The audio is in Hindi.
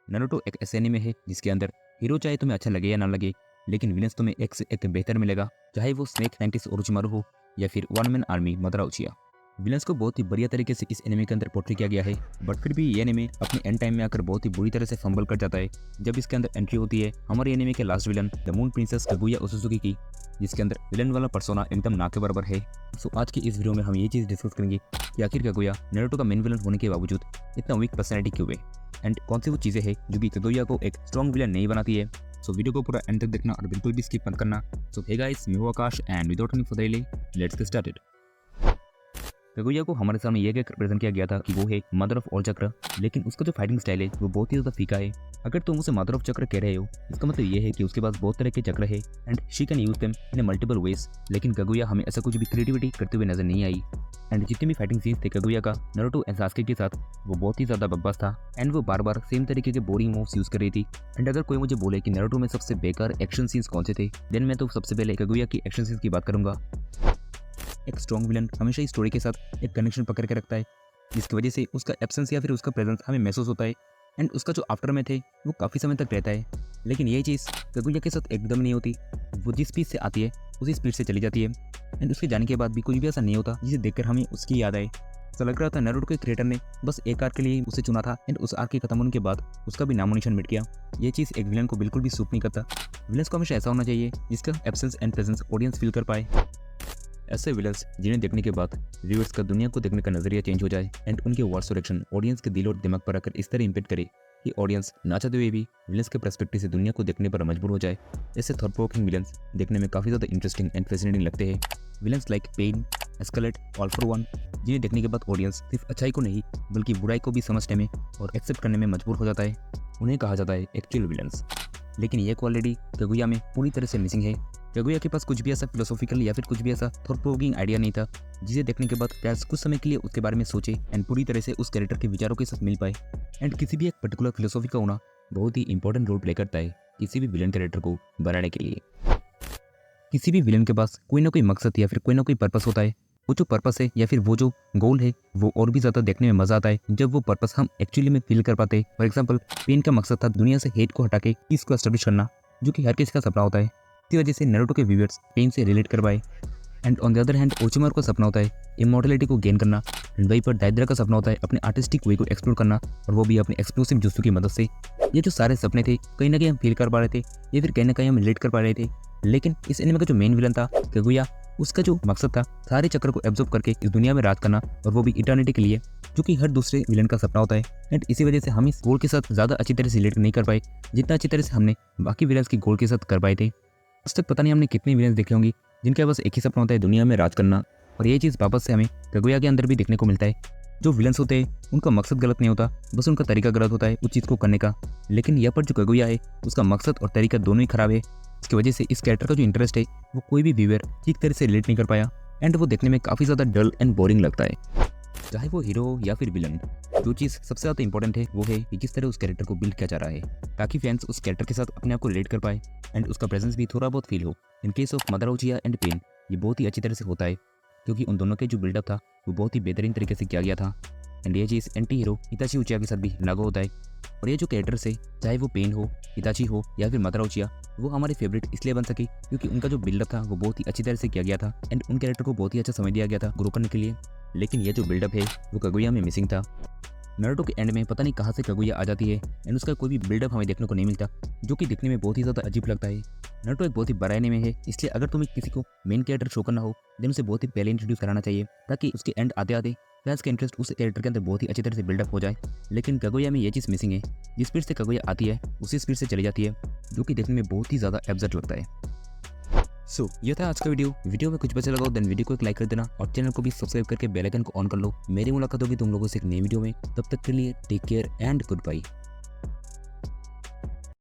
नारुतो एक ऐसे एनीमे है जिसके अंदर हीरो चाहे तुम्हें अच्छा लगे या ना लगे, लेकिन विलेंस तुम्हें एक से एक बेहतर मिलेगा, चाहे वो स्नेक साइंटिस्ट ओरोचिमारू हो या फिर वन मैन आर्मी मदरा उचिया। विलेंस को बहुत ही बढ़िया तरीके से इस एनीमे के अंदर पोर्ट्रे किया गया है, बट फिर भी ये एनीमे अपने एंड टाइम में आकर बहुत ही बुरी तरह से फंबल कर जाता है जब इसके अंदर एंट्री होती है हमारे एनीमे के last villain the moon princess Kaguya ओसुजुकी की, जिसके अंदर विलन वाला पर्सोना एकदम ना के बराबर है। सो आज की इस वीडियो में हम ये चीज़ डिस्कस करेंगे कि आखिर कागुया नारुतो का मेन विलन होने के बावजूद इतना वीक पर्सनैलिटी क्यों है, एंड कौन सी वो चीज़ें हैं जो कि कागुया को एक स्ट्रॉन्ग विलन नहीं बनाती है। सो वीडियो को पूरा एंड तक देखना और बिल्कुल भी स्किप मत करना। सो हे गाइस, मैं हूं Akash and without any further delay let's get started. Kaguya को हमारे सामने ये कहकर प्रेजेंट किया गया था कि वो है मदर ऑफ ऑल चक्र, लेकिन उसका जो फाइटिंग स्टाइल है वो बहुत ही ज़्यादा फीका है। अगर तुम उसे मदर ऑफ चक्र कह रहे हो, इसका मतलब ये है कि उसके पास बहुत तरह के चक्र है and she can use them in multiple ways, लेकिन कागुया हमें ऐसा कुछ भी क्रिएटिविटी करते हुए नजर नहीं आई। एंड जितने भी फाइटिंग सीन्स थे कागुया का नारुतो एंड सास्के के साथ, वो बहुत ही ज़्यादा बकवास था एंड वो बार बार सेम तरीके के बोरिंग मूव्स यूज कर रही थी। एंड अगर कोई मुझे बोले कि नारुतो में सबसे बेकार एक्शन सीन्स कौन से थे, देन मैं तो सबसे पहले कागुया की एक्शन सीन्स की बात करूंगा। एक स्ट्रॉन्ग विलन हमेशा इस स्टोरी के साथ एक कनेक्शन पकड़ के रखता है, जिसकी वजह से उसका एब्सेंस या फिर उसका प्रेजेंस हमें महसूस होता है एंड उसका जो आफ्टर में थे वो काफ़ी समय तक रहता है। लेकिन ये चीज़ कागुया के साथ एकदम नहीं होती। वो जिस स्पीड से आती है उसी स्पीड से चली जाती है एंड उसके जाने के बाद भी कुछ भी ऐसा नहीं होता जिसे देखकर हमें उसकी याद आए। ऐसा लग रहा था नारुतो के क्रिएटर ने बस एक आर्क के लिए उसे चुना था एंड उस आर्क के खत्म होने के बाद उसका भी नामो निशान मिट गया। ये चीज़ एक विलन को बिल्कुल भी सूट नहीं करता। विलन्स को हमेशा ऐसा होना चाहिए जिसका absence and presence audience feel कर पाए। ऐसे विलन्स जिन्हें देखने के बाद व्यूअर्स का दुनिया को देखने का नजरिया चेंज हो जाए एंड उनके वर्ड्स और एक्शन ऑडियंस के दिल और दिमाग पर आकर इस तरह इम्पैक्ट करे कि ऑडियंस ना चाहते हुए भी विलन्स के पर्सपेक्टिव से दुनिया को देखने पर मजबूर हो जाए। ऐसे थॉट प्रोवोकिंग विलन्स देखने में काफ़ी ज़्यादा इंटरेस्टिंग एंड फैसिनेटिंग लगते हैं। Villains like Pain, Escalate, All For One, जिन्हें देखने के बाद ऑडियंस सिर्फ अच्छाई को नहीं बल्कि बुराई को भी समझने में और एक्सेप्ट करने में मजबूर हो जाता है, उन्हें कहा जाता है एक्चुअल विलन्स। लेकिन ये क्वालिटी कागुया में पूरी तरह से मिसिंग है। कागुया के पास कुछ भी ऐसा फिलोसॉफिकल या फिर कुछ भी ऐसा थॉट प्रोवोकिंग आइडिया नहीं था जिसे देखने के बाद प्लेयर्स कुछ समय के लिए उसके बारे में सोचे एंड पूरी तरह से उस कैरेक्टर के विचारों के साथ मिल पाए। एंड किसी भी एक पर्टिकुलर फिलोसॉफी का होना बहुत ही इंपॉर्टेंट रोल प्ले करता है किसी भी विलन कैरेक्टर को बनाने के लिए। किसी भी विलन के पास कोई ना कोई मकसद या फिर कोई ना कोई पर्पस होता है। वो जो पर्पस है या फिर वो जो गोल है वो और भी ज़्यादा देखने में मज़ा आता है जब वो पर्पस हम एक्चुअली में फील कर पाते हैं। फॉर एग्जाम्पल, पेन का मकसद था दुनिया से हेट को हटा के पीस को एस्टेब्लिश करना, जो कि हर किसी का सपना होता है। इसी वजह से नारुतो के व्यूअर्स पेन से रिलेट कर पाए। And on the other hand Orochimaru का सपना होता है इमॉर्टलिटी को गेन करना, एंड वहीं पर दाइद्रा का सपना होता है अपने आर्टिस्टिक वे को एक्सप्लोर करना, और वो भी अपने एक्सप्लोसिव जुत्सु की मदद से। ये जो सारे सपने थे कहीं ना कहीं हम फील कर पा रहे थे या फिर कहीं ना कहीं हम रिलेट कर पा रहे थे। लेकिन इस एनिमे का जो मेन विलन था कागुया, उसका जो मकसद था सारे चक्र को एब्जॉर्ब करके इस दुनिया में राज करना, और वो भी इटर्निटी के लिए, जो कि हर दूसरे विलन का सपना होता है। एंड इसी वजह से हम इस गोल के साथ ज़्यादा अच्छी तरह से रिलेट नहीं कर पाए जितना अच्छी तरह से हमने बाकी विलन्स की गोल के साथ कर पाए थे। आज तक पता नहीं हमने कितने विलन्स देखे होंगे जिनके बस एक ही सपना होता है दुनिया में राज करना, और ये चीज़ वापस से हमें कागुया के अंदर भी देखने को मिलता है। जो विलन्स होते हैं उनका मकसद गलत नहीं होता, बस उनका तरीका गलत होता है उस चीज़ को करने का। लेकिन यहाँ पर जो कागुया है उसका मकसद और तरीका दोनों ही खराब है। इसकी वजह से इस कैरेक्टर का जो इंटरेस्ट है वो कोई भी व्यूअर ठीक तरह से रिलेट नहीं कर पाया एंड वो देखने में काफ़ी ज़्यादा डल एंड बोरिंग लगता है। चाहे वो हीरो हो या फिर विलन, जो चीज़ सबसे ज़्यादा इंपॉर्टेंट है वो है कि किस तरह उस कैरेक्टर को बिल्ड किया जा रहा है, ताकि फैंस उस कैरेक्टर के साथ अपने आप को रिलेट कर पाए एंड उसका प्रेजेंस भी थोड़ा बहुत फील हो। In case of Madara Uchiha and Pain ये बहुत ही अच्छी तरह से होता है, क्योंकि उन दोनों के जो बिल्डअप था वो बहुत ही बेहतरीन तरीके से किया गया था। एंड ये चीज़ एंटी हीरो हिताची उचिया के साथ भी लागू होता है। और ये जो कैरेक्टर्स है, चाहे वो पेन हो, हिताची हो या फिर मदरा उचिया, वो हमारे फेवरेट इसलिए बन सके क्योंकि उनका जो बिल्डअप था वो बहुत ही अच्छी तरह से किया गया था एंड उन कैरेक्टर को बहुत ही अच्छा समय दिया गया था ग्रो करने के लिए। लेकिन ये जो बिल्डअप है वो कागुया में मिसिंग था। नारुतो के एंड में पता नहीं कहाँ से कागुया आ जाती है एंड उसका कोई भी बिल्डअप हमें देखने को नहीं मिलता, जो कि दिखने में बहुत ही ज़्यादा अजीब लगता है। नारुतो एक बहुत ही बड़ा एनीमे है, इसलिए अगर तुम्हें किसी को मेन कैरेक्टर शो करना हो देन उसे बहुत ही पहले इंट्रोड्यूस कराना चाहिए, ताकि उसके एंड आते आते फैंस का इंटरेस्ट उस कैरेक्टर के अंदर बहुत ही अच्छी तरह से बिल्डअप हो जाए। लेकिन कागुया में ये चीज़ मिसिंग है। जिस स्पीड से कागुया आती है उसी स्पीड से चली जाती है, जो कि देखने में बहुत ही ज़्यादा एब्सर्ड लगता है। सो ये था आज का वीडियो में कुछ बचे लगाओ देन वीडियो को एक लाइक कर देना और चैनल को भी सब्सक्राइब करके बेल आइकन को ऑन कर लो। मेरी मुलाकात होगी तुम लोगों से एक नई वीडियो में, तब तक के लिए take care and good bye.